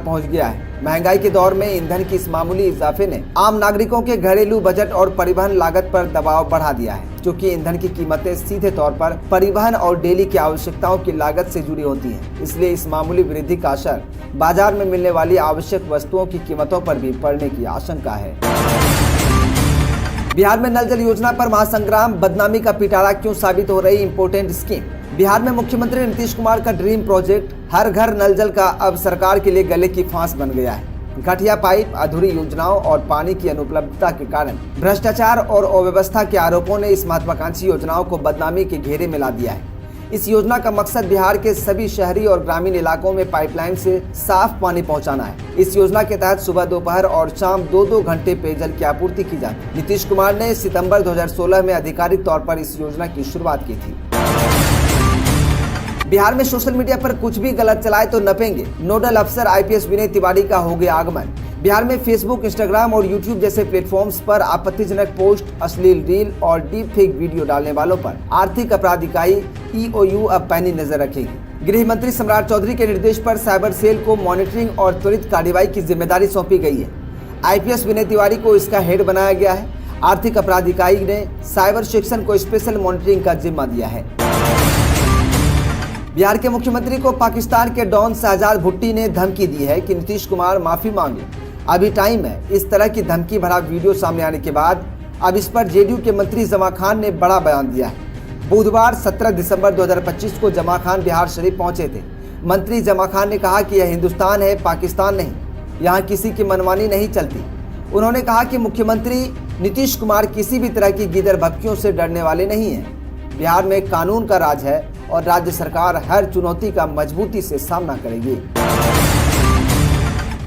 पहुंच गया है। महंगाई के दौर में ईंधन की इस मामूली इजाफे ने आम नागरिकों के घरेलू बजट और परिवहन लागत पर दबाव बढ़ा दिया है, क्योंकि ईंधन की कीमतें सीधे तौर पर परिवहन और डेली की आवश्यकताओं की लागत से जुड़ी होती हैं। इसलिए इस मामूली वृद्धि का असर बाजार में मिलने वाली आवश्यक वस्तुओं की कीमतों पर भी पड़ने की आशंका है। बिहार में नल जल योजना पर महासंग्राम, बदनामी का पिटारा क्यों साबित हो रही इम्पोर्टेंट स्कीम। बिहार में मुख्यमंत्री नीतीश कुमार का ड्रीम प्रोजेक्ट हर घर नल जल का अब सरकार के लिए गले की फांस बन गया है। घटिया पाइप, अधूरी योजनाओं और पानी की अनुपलब्धता के कारण भ्रष्टाचार और अव्यवस्था के आरोपों ने इस महत्वाकांक्षी योजनाओं को बदनामी के घेरे में ला दिया है। इस योजना का मकसद बिहार के सभी शहरी और ग्रामीण इलाकों में पाइपलाइन से साफ पानी पहुंचाना है। इस योजना के तहत सुबह, दोपहर और शाम 2-2 घंटे पेयजल की आपूर्ति की जाती। नीतीश कुमार ने सितंबर 2016 में आधिकारिक तौर पर इस योजना की शुरुआत की थी। बिहार में सोशल मीडिया पर कुछ भी गलत चलाए तो नपेंगे। नोडल अफसर IPS विनय तिवारी का हो गया आगमन। बिहार में फेसबुक, इंस्टाग्राम और यूट्यूब जैसे प्लेटफॉर्म्स पर आपत्तिजनक पोस्ट, अश्लील रील और डीप फेक वीडियो डालने वालों पर आर्थिक अपराध इकाई EOU अब पैनी नजर रखेगी। गृह मंत्री सम्राट चौधरी के निर्देश पर साइबर सेल को मॉनिटरिंग और त्वरित कार्रवाई की जिम्मेदारी सौंपी गई है। IPS विनय तिवारी को इसका हेड बनाया गया है। आर्थिक अपराध इकाई ने साइबर सेक्शन को स्पेशल मॉनिटरिंग का जिम्मा दिया है। बिहार के मुख्यमंत्री को पाकिस्तान के डॉन शहजाद भुट्टी ने धमकी दी है कि नीतीश कुमार माफी मांगे, अभी टाइम है। इस तरह की धमकी भरा वीडियो सामने आने के बाद अब इस पर JDU के मंत्री जमा खान ने बड़ा बयान दिया है। बुधवार 17 दिसंबर 2025 को जमा खान बिहार शरीफ पहुंचे थे। मंत्री जमा खान ने कहा कि यह हिंदुस्तान है, पाकिस्तान नहीं, यहाँ किसी की मनमानी नहीं चलती। उन्होंने कहा कि मुख्यमंत्री नीतीश कुमार किसी भी तरह की गिदर भपकियों से डरने वाले नहीं हैं। बिहार में कानून का राज है और राज्य सरकार हर चुनौती का मजबूती से सामना करेगी।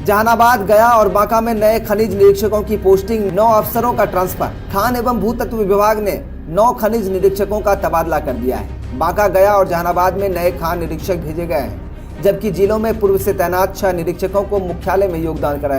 जहानाबाद, गया और बांका में नए खनिज निरीक्षकों की पोस्टिंग, 9 अफसरों का ट्रांसफर। खान एवं भूतत्व विभाग ने 9 खनिज निरीक्षकों का तबादला कर दिया है। बांका, गया और जहानाबाद में नए खान निरीक्षक भेजे गए हैं, जबकि जिलों में पूर्व से तैनात 6 निरीक्षकों को मुख्यालय में योगदान कराया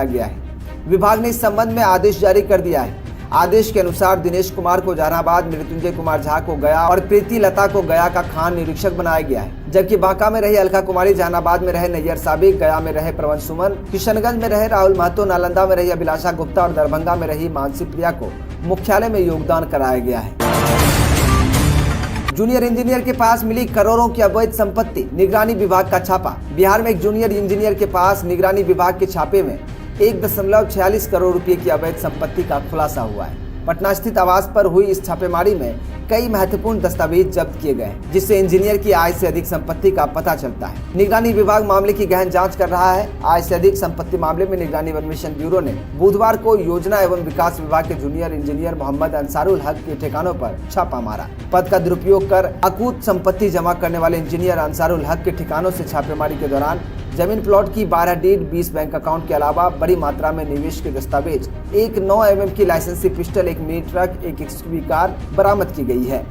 गया है। विभाग ने इस संबंध में आदेश जारी कर दिया है। आदेश के अनुसार दिनेश कुमार को जहानाबाद, मृत्युंजय कुमार झा को गया और प्रीति लता को गया का खान निरीक्षक बनाया गया है। जबकि बांका में रहे अलका कुमारी, जहानाबाद में रहे नैयर साबिक, गया में रहे प्रवन सुमन, किशनगंज में रहे राहुल महतो, नालंदा में रही अभिलाषा गुप्ता और दरभंगा में रही मानसी प्रिया को मुख्यालय में योगदान कराया गया है। जूनियर इंजीनियर के पास मिली करोड़ों की अवैध संपत्ति, निगरानी विभाग का छापा। बिहार में एक जूनियर इंजीनियर के पास निगरानी विभाग के छापे में 1.46 करोड़ रुपए की अवैध संपत्ति का खुलासा हुआ है। पटना स्थित आवास पर हुई इस छापेमारी में कई महत्वपूर्ण दस्तावेज जब्त किए गए, जिससे इंजीनियर की आय से अधिक संपत्ति का पता चलता है। निगरानी विभाग मामले की गहन जांच कर रहा है। आय से अधिक संपत्ति मामले में निगरानी इन्वेस्टिगेशन ब्यूरो ने बुधवार को योजना एवं विकास विभाग के जूनियर इंजीनियर मोहम्मद अंसारुल हक के ठिकानों पर छापा मारा। पद का दुरुपयोग कर अकूत संपत्ति जमा करने वाले इंजीनियर अंसारुल हक के ठिकानों से छापेमारी के दौरान जमीन प्लॉट की 12 डीड, 20 बैंक अकाउंट के अलावा बड़ी मात्रा में निवेश के दस्तावेज, एक 9 mm की लाइसेंसी पिस्टल, एक मिनी ट्रक, एक XUV कार बरामद की गई है।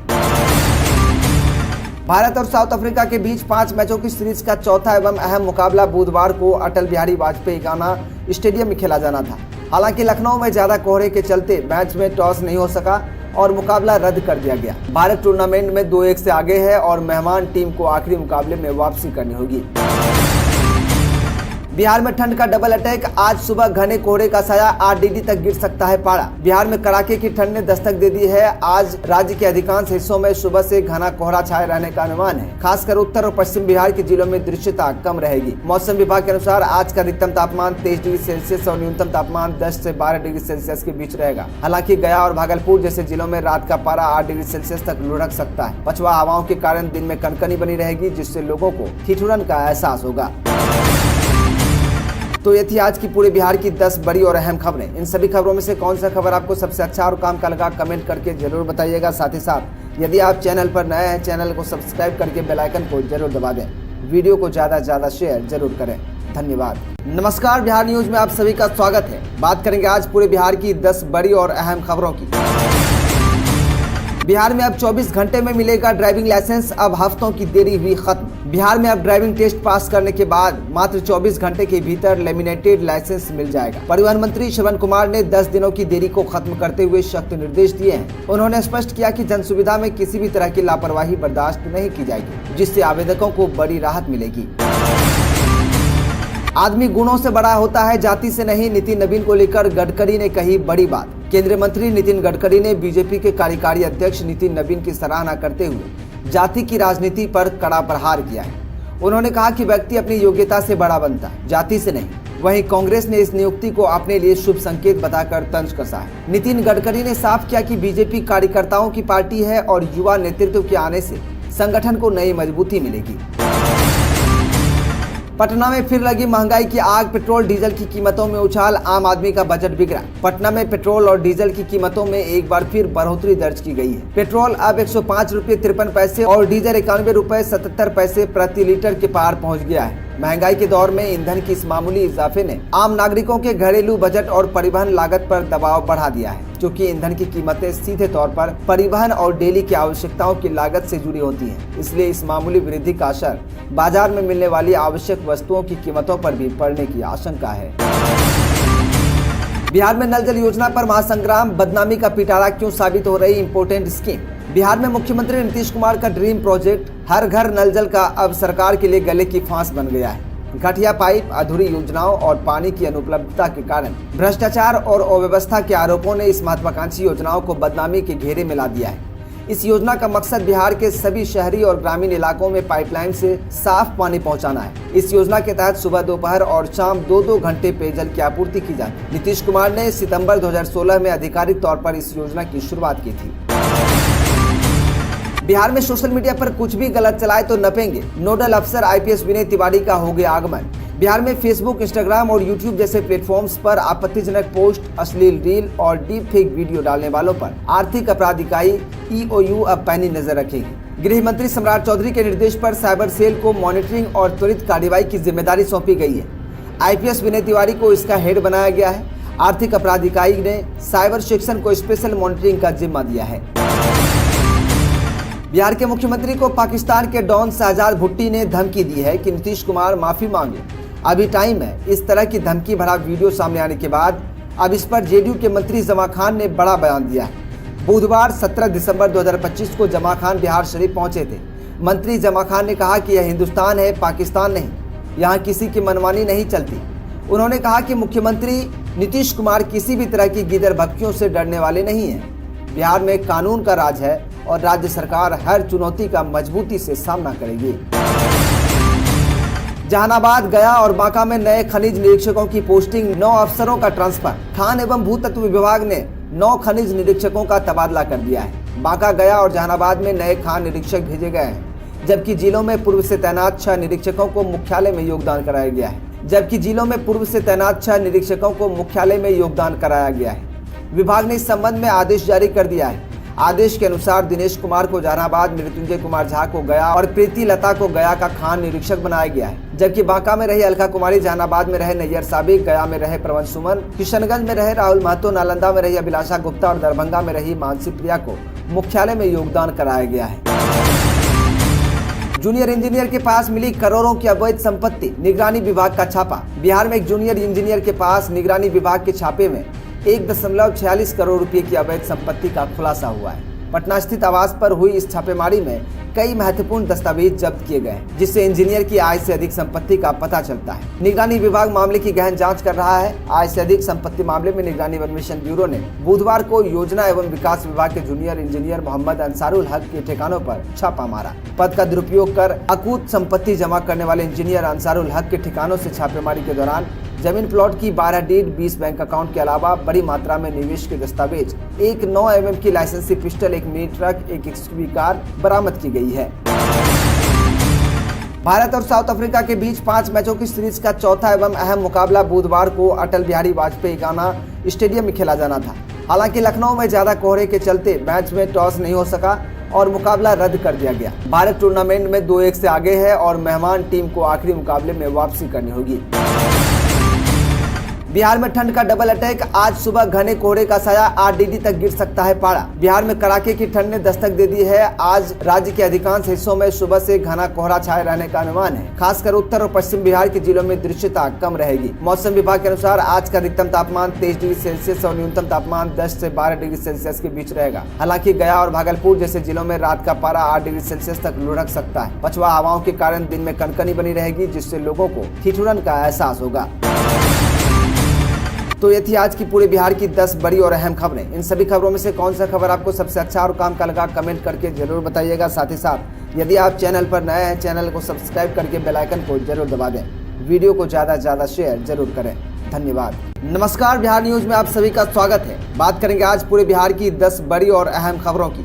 भारत और साउथ अफ्रीका के बीच 5 मैचों की सीरीज का चौथा एवं अहम मुकाबला बुधवार को अटल बिहारी वाजपेयी गाना स्टेडियम में खेला जाना था। हालांकि लखनऊ में ज्यादा कोहरे के चलते मैच में टॉस नहीं हो सका और मुकाबला रद्द कर दिया गया। भारत टूर्नामेंट में 2-1 से आगे है और मेहमान टीम को आखिरी मुकाबले में वापसी करनी होगी। बिहार में ठंड का डबल अटैक, आज सुबह घने कोहरे का साया, 8 डिग्री तक गिर सकता है पारा। बिहार में कड़ाके की ठंड ने दस्तक दे दी है। आज राज्य के अधिकांश हिस्सों में सुबह से घना कोहरा छाए रहने का अनुमान है। खासकर उत्तर और पश्चिम बिहार के जिलों में दृश्यता कम रहेगी। मौसम विभाग के अनुसार आज का अधिकतम तापमान 23 डिग्री सेल्सियस और न्यूनतम तापमान 10 से 12 डिग्री सेल्सियस के बीच रहेगा। हालांकि गया और भागलपुर जैसे जिलों में रात का पारा 8 डिग्री सेल्सियस तक लुढ़क सकता है। पछुआ हवाओं के कारण दिन में कनकनी बनी रहेगी, जिससे लोगों को ठिठुरन का एहसास होगा। तो ये थी आज की पूरे बिहार की 10 बड़ी और अहम खबरें। इन सभी खबरों में से कौन सा खबर आपको सबसे अच्छा और काम का लगा, कमेंट करके जरूर बताइएगा। साथ ही साथ यदि आप चैनल पर नए हैं, चैनल को सब्सक्राइब करके बेल आइकन को जरूर दबा दें। वीडियो को ज़्यादा से ज़्यादा शेयर जरूर करें। धन्यवाद। नमस्कार, बिहार न्यूज में आप सभी का स्वागत है। बात करेंगे आज पूरे बिहार की 10 बड़ी और अहम खबरों की। बिहार में अब 24 घंटे में मिलेगा ड्राइविंग लाइसेंस, अब हफ्तों की देरी हुई खत्म। बिहार में अब ड्राइविंग टेस्ट पास करने के बाद मात्र 24 घंटे के भीतर लेमिनेटेड लाइसेंस मिल जाएगा। परिवहन मंत्री श्रवण कुमार ने 10 दिनों की देरी को खत्म करते हुए सख्त निर्देश दिए हैं। उन्होंने स्पष्ट किया कि जन सुविधा में किसी भी तरह की लापरवाही बर्दाश्त नहीं की जाएगी, जिससे आवेदकों को बड़ी राहत मिलेगी। आदमी गुणों से बड़ा होता है, जाति से नहीं, नितिन नवीन को लेकर गडकरी ने कही बड़ी बात। केंद्रीय मंत्री नितिन गडकरी ने बीजेपी के कार्यकारी अध्यक्ष नितिन नवीन की सराहना करते हुए जाति की राजनीति पर कड़ा प्रहार किया है। उन्होंने कहा कि व्यक्ति अपनी योग्यता से बड़ा बनता है, जाति से नहीं। वहीं कांग्रेस ने इस नियुक्ति को अपने लिए शुभ संकेत बताकर तंज कसा है। नितिन गडकरी ने साफ किया कि बीजेपी कार्यकर्ताओं की पार्टी है और युवा नेतृत्व के आने से संगठन को नई मजबूती मिलेगी। पटना में फिर लगी महंगाई की आग, पेट्रोल डीजल की कीमतों में उछाल, आम आदमी का बजट बिगड़ा। पटना में पेट्रोल और डीजल की कीमतों में एक बार फिर बढ़ोतरी दर्ज की गई है। पेट्रोल अब 105 रुपये 53 पैसे और डीजल 91 रुपये 77 पैसे प्रति लीटर के पार पहुंच गया है। महंगाई के दौर में ईंधन की इस मामूली इजाफे ने आम नागरिकों के घरेलू बजट और परिवहन लागत पर दबाव बढ़ा दिया है, क्योंकि ईंधन की कीमतें सीधे तौर पर परिवहन और डेली की आवश्यकताओं की लागत से जुड़ी होती हैं। इसलिए इस मामूली वृद्धि का असर बाजार में मिलने वाली आवश्यक वस्तुओं की कीमतों पर भी पड़ने की आशंका है। बिहार में नल जल योजना पर महासंग्राम, बदनामी का पिटारा क्यों साबित हो रही इम्पोर्टेंट स्कीम। बिहार में मुख्यमंत्री नीतीश कुमार का ड्रीम प्रोजेक्ट हर घर नल जल का अब सरकार के लिए गले की फांस बन गया है। घटिया पाइप, अधूरी योजनाओं और पानी की अनुपलब्धता के कारण भ्रष्टाचार और अव्यवस्था के आरोपों ने इस महत्वाकांक्षी योजनाओं को बदनामी के घेरे में ला दिया है। इस योजना का मकसद बिहार के सभी शहरी और ग्रामीण इलाकों में पाइपलाइन से साफ पानी पहुंचाना है। इस योजना के तहत सुबह, दोपहर और शाम 2-2 घंटे पेयजल की आपूर्ति की जाती है। नीतीश कुमार ने सितंबर 2016 में आधिकारिक तौर पर इस योजना की शुरुआत की थी। बिहार में सोशल मीडिया पर कुछ भी गलत चलाए तो नपेंगे, नोडल अफसर IPS विनय तिवारी का हो गया आगमन। बिहार में फेसबुक, इंस्टाग्राम और यूट्यूब जैसे प्लेटफॉर्म्स पर आपत्तिजनक पोस्ट, अश्लील रील और डीप फेक वीडियो डालने वालों पर आर्थिक अपराध इकाई EOU अब पैनी नजर रखेगी। गृह मंत्री सम्राट चौधरी के निर्देश पर साइबर सेल को मॉनिटरिंग और त्वरित कार्रवाई की जिम्मेदारी सौंपी गई है। IPS विनय तिवारी को इसका हेड बनाया गया है। आर्थिक अपराध इकाई ने साइबर सेक्शन को स्पेशल मॉनिटरिंग का जिम्मा दिया है। बिहार के मुख्यमंत्री को पाकिस्तान के डॉन शहजाद भुट्टी ने धमकी दी है कि नीतीश कुमार माफी मांगे, अभी टाइम है। इस तरह की धमकी भरा वीडियो सामने आने के बाद अब इस पर JDU के मंत्री जमा खान ने बड़ा बयान दिया है। बुधवार 17 दिसंबर 2025 को जमा खान बिहार शरीफ पहुंचे थे। मंत्री जमा खान ने कहा कि यह हिंदुस्तान है, पाकिस्तान नहीं, यहाँ किसी की मनमानी नहीं चलती। उन्होंने कहा कि मुख्यमंत्री नीतीश कुमार किसी भी तरह की गिदर भक्तियों से डरने वाले नहीं हैं। बिहार में कानून का राज है और राज्य सरकार हर चुनौती का मजबूती से सामना करेगी। जहानाबाद, गया और बांका में नए खनिज निरीक्षकों की पोस्टिंग, 9 अफसरों का ट्रांसफर। खान एवं भूतत्व विभाग ने 9 खनिज निरीक्षकों का तबादला कर दिया है। बांका, गया और जहानाबाद में नए खान निरीक्षक भेजे गए हैं, जबकि जिलों में पूर्व से तैनात 6 निरीक्षकों को मुख्यालय में योगदान कराया गया है। विभाग ने इस संबंध में आदेश जारी कर दिया है। आदेश के अनुसार दिनेश कुमार को जहानाबाद, मृत्युंजय कुमार झा को गया और प्रीति लता को गया का खान निरीक्षक बनाया गया है। जबकि बांका में रही अलका कुमारी, जहानाबाद में रहे नैयर साबिक, गया में रहे प्रवन सुमन, किशनगंज में रहे राहुल महतो, नालंदा में रही अभिलाषा गुप्ता और दरभंगा में रही मानसी प्रिया को मुख्यालय में योगदान कराया गया है। जूनियर इंजीनियर के पास मिली करोड़ों की अवैध संपत्ति, निगरानी विभाग का छापा। बिहार में एक जूनियर इंजीनियर के पास निगरानी विभाग के छापे में 1.46 करोड़ रुपए की अवैध संपत्ति का खुलासा हुआ है। पटना स्थित आवास पर हुई इस छापेमारी में कई महत्वपूर्ण दस्तावेज जब्त किए गए, जिससे इंजीनियर की आय से अधिक संपत्ति का पता चलता है। निगरानी विभाग मामले की गहन जांच कर रहा है। आय से अधिक संपत्ति मामले में निगरानी इन्वेस्टिगेशन ब्यूरो ने बुधवार को योजना एवं विकास विभाग के जूनियर इंजीनियर मोहम्मद अंसारुल हक के ठिकानों पर छापा मारा। पद का दुरुपयोग कर अकूत संपत्ति जमा करने वाले इंजीनियर अंसारुल हक के ठिकानों से छापेमारी के दौरान जमीन प्लॉट की 12 डीड, 20 बैंक अकाउंट के अलावा बड़ी मात्रा में निवेश के दस्तावेज, एक 9 mm की लाइसेंसी पिस्टल, एक मिनी ट्रक, एक XUV कार बरामद की गई है। भारत और साउथ अफ्रीका के बीच 5 मैचों की सीरीज का चौथा एवं अहम मुकाबला बुधवार को अटल बिहारी वाजपेयी गाना स्टेडियम में खेला जाना था। हालांकि लखनऊ में ज्यादा कोहरे के चलते मैच में टॉस नहीं हो सका और मुकाबला रद्द कर दिया गया। भारत टूर्नामेंट में 2-1 से आगे है और मेहमान टीम को आखिरी मुकाबले में वापसी करनी होगी। बिहार में ठंड का डबल अटैक, आज सुबह घने कोहरे का साया, 8 डिग्री तक गिर सकता है पारा। बिहार में कड़ाके की ठंड ने दस्तक दे दी है। आज राज्य के अधिकांश हिस्सों में सुबह से घना कोहरा छाए रहने का अनुमान है। खासकर उत्तर और पश्चिम बिहार के जिलों में दृश्यता कम रहेगी। मौसम विभाग के अनुसार आज का अधिकतम तापमान 23 डिग्री सेल्सियस और न्यूनतम तापमान 10 से 12 डिग्री सेल्सियस के बीच रहेगा। हालांकि गया और भागलपुर जैसे जिलों में रात का पारा 8 डिग्री सेल्सियस तक लुढ़क सकता है। पछुआ हवाओं के कारण दिन में कनकनी बनी रहेगी, जिससे लोगों को ठिठुरन का एहसास होगा। तो ये थी आज की पूरे बिहार की 10 बड़ी और अहम खबरें। इन सभी खबरों में से कौन सा खबर आपको सबसे अच्छा और काम का लगा, कमेंट करके जरूर बताइएगा। साथ ही साथ यदि आप चैनल पर नए हैं, चैनल को सब्सक्राइब करके बेल आइकन को जरूर दबा दें। वीडियो को ज़्यादा से ज़्यादा शेयर जरूर करें। धन्यवाद। नमस्कार, बिहार न्यूज में आप सभी का स्वागत है। बात करेंगे आज पूरे बिहार की 10 बड़ी और अहम खबरों की।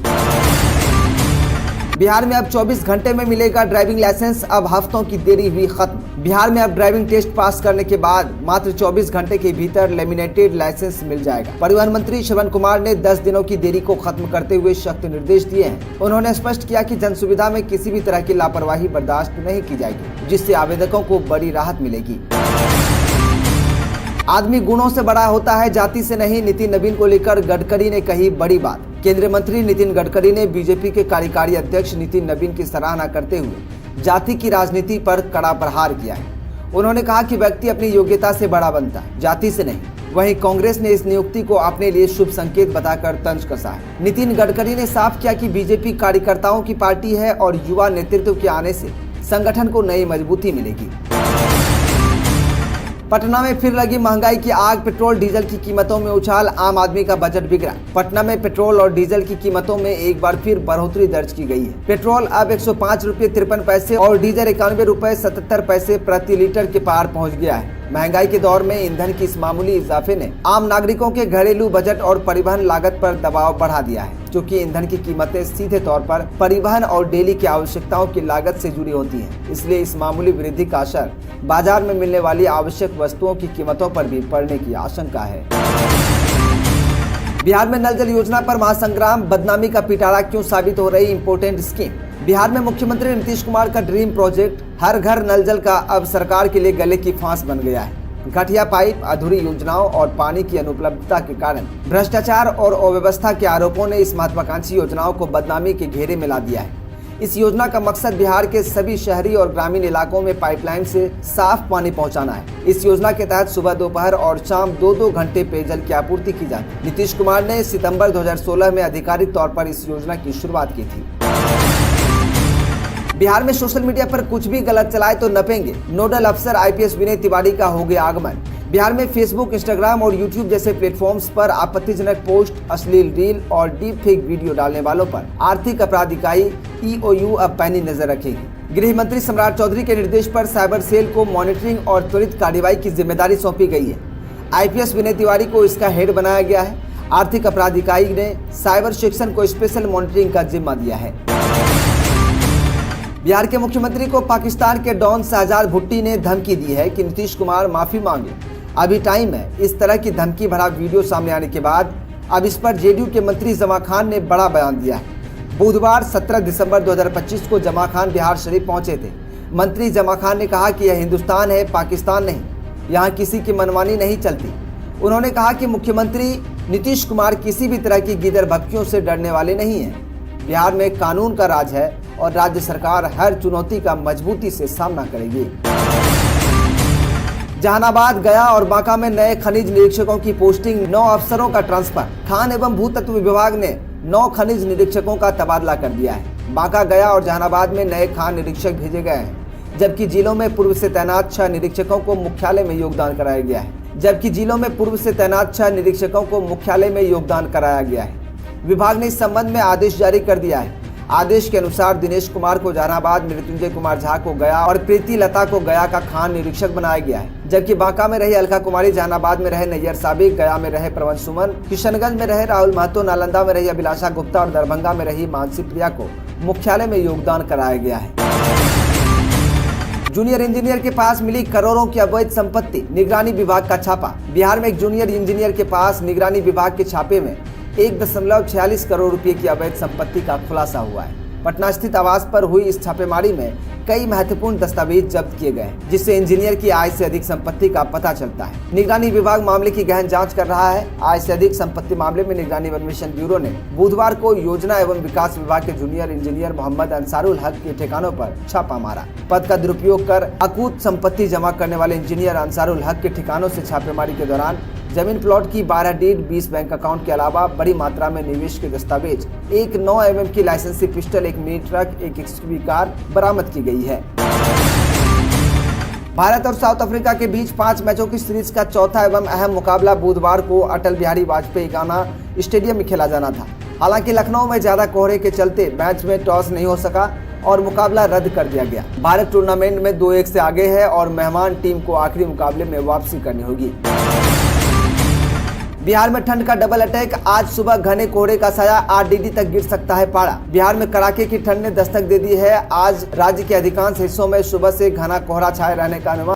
बिहार में अब 24 घंटे में मिलेगा ड्राइविंग लाइसेंस, अब हफ्तों की देरी हुई खत्म। बिहार में अब ड्राइविंग टेस्ट पास करने के बाद मात्र 24 घंटे के भीतर लेमिनेटेड लाइसेंस मिल जाएगा। परिवहन मंत्री श्रवण कुमार ने 10 दिनों की देरी को खत्म करते हुए सख्त निर्देश दिए हैं। उन्होंने स्पष्ट किया कि जन सुविधा में किसी भी तरह की लापरवाही बर्दाश्त नहीं की जाएगी, जिससे आवेदकों को बड़ी राहत मिलेगी। आदमी गुणों से बड़ा होता है, जाति से नहीं, नितिन नवीन को लेकर गडकरी ने कही बड़ी बात। केंद्रीय मंत्री नितिन गडकरी ने बीजेपी के कार्यकारी अध्यक्ष नितिन नवीन की सराहना करते हुए जाति की राजनीति पर कड़ा प्रहार किया है। उन्होंने कहा कि व्यक्ति अपनी योग्यता से बड़ा बनता है, जाति से नहीं। वहीं कांग्रेस ने इस नियुक्ति को अपने लिए शुभ संकेत बताकर तंज कसा है। नितिन गडकरी ने साफ किया कि बीजेपी कार्यकर्ताओं की पार्टी है और युवा नेतृत्व के आने से संगठन को नई मजबूती मिलेगी। पटना में फिर लगी महंगाई की आग, पेट्रोल डीजल की कीमतों में उछाल, आम आदमी का बजट बिगड़ा। पटना में पेट्रोल और डीजल की कीमतों में एक बार फिर बढ़ोतरी दर्ज की गई है। पेट्रोल अब 105 रुपये 53 पैसे और डीजल 91 रुपये 77 पैसे प्रति लीटर के पार पहुंच गया है। महंगाई के दौर में ईंधन की इस मामूली इजाफे ने आम नागरिकों के घरेलू बजट और परिवहन लागत पर दबाव बढ़ा दिया है, क्योंकि ईंधन की कीमतें सीधे तौर पर परिवहन और डेली की आवश्यकताओं की लागत से जुड़ी होती हैं। इसलिए इस मामूली वृद्धि का असर बाजार में मिलने वाली आवश्यक वस्तुओं की कीमतों पर भी पड़ने की आशंका है। बिहार में नल जल योजना पर महासंग्राम, बदनामी का पिटारा क्यों साबित हो रही इम्पोर्टेंट स्कीम। बिहार में मुख्यमंत्री नीतीश कुमार का ड्रीम प्रोजेक्ट हर घर नल जल का अब सरकार के लिए गले की फांस बन गया है। घटिया पाइप, अधूरी योजनाओं और पानी की अनुपलब्धता के कारण भ्रष्टाचार और अव्यवस्था के आरोपों ने इस महत्वाकांक्षी योजनाओं को बदनामी के घेरे में ला दिया है। इस योजना का मकसद बिहार के सभी शहरी और ग्रामीण इलाकों में पाइपलाइन से साफ पानी पहुंचाना है। इस योजना के तहत सुबह, दोपहर और शाम 2-2 घंटे पेयजल की आपूर्ति की जाती है। नीतीश कुमार ने सितंबर 2016 में आधिकारिक तौर पर इस योजना की शुरुआत की थी। बिहार में सोशल मीडिया पर कुछ भी गलत चलाए तो नपेंगे, नोडल अफसर IPS विनय तिवारी का हो गया आगमन। बिहार में फेसबुक, इंस्टाग्राम और यूट्यूब जैसे प्लेटफॉर्म्स पर आपत्तिजनक पोस्ट, अश्लील रील और डीप फेक वीडियो डालने वालों पर आर्थिक अपराध इकाई EOU अब पैनी नजर रखेगी। गृह मंत्री सम्राट चौधरी के निर्देश पर साइबर सेल को मॉनिटरिंग और त्वरित कार्रवाई की जिम्मेदारी सौंपी गई है। IPS विनय तिवारी को इसका हेड बनाया गया है। आर्थिक अपराध इकाई ने साइबर सेक्शन को स्पेशल मॉनिटरिंग का जिम्मा दिया है। बिहार के मुख्यमंत्री को पाकिस्तान के डॉन शहजाद भुट्टी ने धमकी दी है कि नीतीश कुमार माफी मांगे, अभी टाइम है। इस तरह की धमकी भरा वीडियो सामने आने के बाद अब इस पर JDU के मंत्री जमा खान ने बड़ा बयान दिया है। बुधवार 17 दिसंबर 2025 को जमा खान बिहार शरीफ पहुंचे थे। मंत्री जमा खान ने कहा कि यह हिंदुस्तान है, पाकिस्तान नहीं, यहाँ किसी की मनमानी नहीं चलती। उन्होंने कहा कि मुख्यमंत्री नीतीश कुमार किसी भी तरह की गिदर भपकियों से डरने वाले नहीं हैं। बिहार में कानून का राज है और राज्य सरकार हर चुनौती का मजबूती से सामना करेगी। जहानाबाद, गया और बांका में नए खनिज निरीक्षकों की पोस्टिंग, 9 अफसरों का ट्रांसफर। खान एवं भूतत्व विभाग ने 9 खनिज निरीक्षकों का तबादला कर दिया है। बांका, गया और जहानाबाद में नए खान निरीक्षक भेजे गए हैं, जबकि जिलों में पूर्व से तैनात 6 निरीक्षकों को मुख्यालय में योगदान कराया गया है। विभाग ने इस संबंध में आदेश जारी कर दिया है। आदेश के अनुसार दिनेश कुमार को जहानाबाद, मृत्युंजय कुमार झा को गया और प्रीति लता को गया का खान निरीक्षक बनाया गया है, जबकि बांका में रही अलका कुमारी, जहानाबाद में रहे नैयर साबिक, गया में रहे प्रवन सुमन, किशनगंज में रहे राहुल महतो, नालंदा में रही अभिलाषा गुप्ता और दरभंगा में रही मानसी प्रिया को मुख्यालय में योगदान कराया गया है। जूनियर इंजीनियर के पास मिली करोड़ों की अवैध संपत्ति, निगरानी विभाग का छापा। बिहार में एक जूनियर इंजीनियर के पास निगरानी विभाग के छापे में 1.46 करोड़ रुपए की अवैध संपत्ति का खुलासा हुआ है। पटना स्थित आवास पर हुई इस छापेमारी में कई महत्वपूर्ण दस्तावेज जब्त किए गए, जिससे इंजीनियर की आय से अधिक संपत्ति का पता चलता है। निगरानी विभाग मामले की गहन जांच कर रहा है। आय से अधिक संपत्ति मामले में निगरानी अन्वेषण ब्यूरो ने बुधवार को योजना एवं विकास विभाग के जूनियर इंजीनियर मोहम्मद अंसारुल हक के ठिकानों पर छापा मारा। पद का दुरुपयोग कर अकूत संपत्ति जमा करने वाले इंजीनियर अंसारुल हक के ठिकानों से छापेमारी के दौरान जमीन प्लॉट की 12 डीड, 20 बैंक अकाउंट के अलावा बड़ी मात्रा में निवेश के दस्तावेज, एक 9 mm की लाइसेंसी पिस्टल, एक मिनी ट्रक, एक एक्सयूवी कार बरामद की गई है। भारत और साउथ अफ्रीका के बीच 5 मैचों की सीरीज का चौथा एवं अहम मुकाबला बुधवार को अटल बिहारी वाजपेयी गाना स्टेडियम में खेला जाना था। हालांकि लखनऊ में ज्यादा कोहरे के चलते मैच में टॉस नहीं हो सका और मुकाबला रद्द कर दिया गया। भारत टूर्नामेंट में 2-1 से आगे है और मेहमान टीम को आखिरी मुकाबले में वापसी करनी होगी। बिहार में ठंड का डबल अटैक। आज सुबह घने कोहरे का साया 8 डिग्री तक गिर सकता है पारा। बिहार में कड़ाके की ठंड ने दस्तक दे दी है। आज राज्य के अधिकांश हिस्सों में सुबह से घना कोहरा छाए रहने का अनुमान